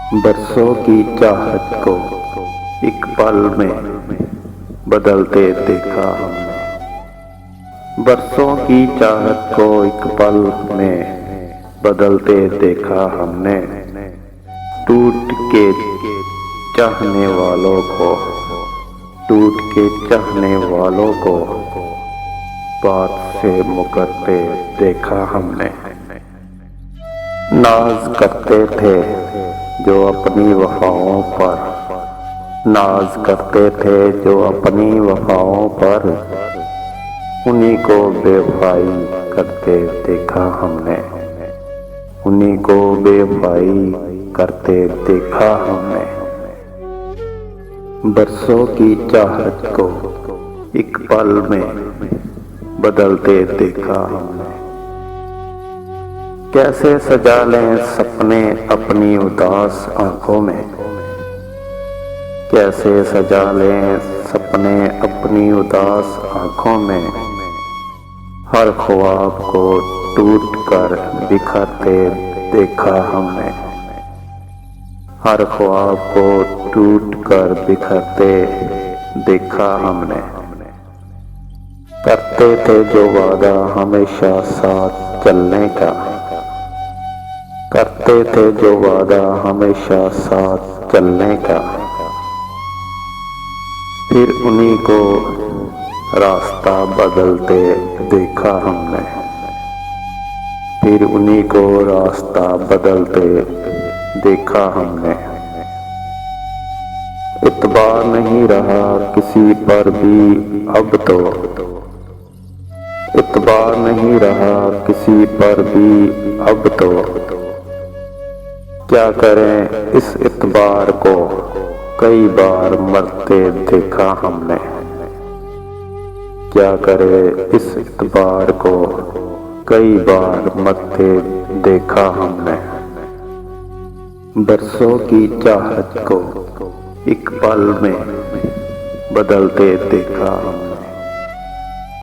बरसों की चाहत को एक पल में बदलते देखा हमने। बरसों की चाहत को एक पल में बदलते देखा हमने। टूट के चाहने वालों को, टूट के चाहने वालों को बात से मुकरते देखा हमने। नाज करते थे जो अपनी वफाओं पर, नाज करते थे जो अपनी वफाओं पर, उन्हीं को बेवफाई करते देखा हमने। उन्हीं को बेवफाई करते देखा हमने। बरसों की चाहत को एक पल में बदलते देखा हमने। कैसे सजा लें सपने अपनी उदास आंखों में, कैसे सजा लें सपने अपनी उदास आंखों में। हर ख्वाब को टूट कर बिखरते देखा हमने। हर ख्वाब को टूट कर बिखरते देखा हमने। करते थे जो वादा हमेशा साथ चलने का, करते थे जो वादा हमेशा साथ चलने का। फिर उन्हीं को रास्ता बदलते देखा हमने। फिर उन्हीं को रास्ता बदलते देखा हमने। इत्बार नहीं रहा किसी पर भी अब तो, इत्बार नहीं रहा किसी पर भी अब तो। क्या करें इस इत्बार को कई बार मरते देखा हमने। क्या करें इस इत्बार को कई बार मरते देखा हमने। बरसों की चाहत को एक पल में बदलते देखा हमने।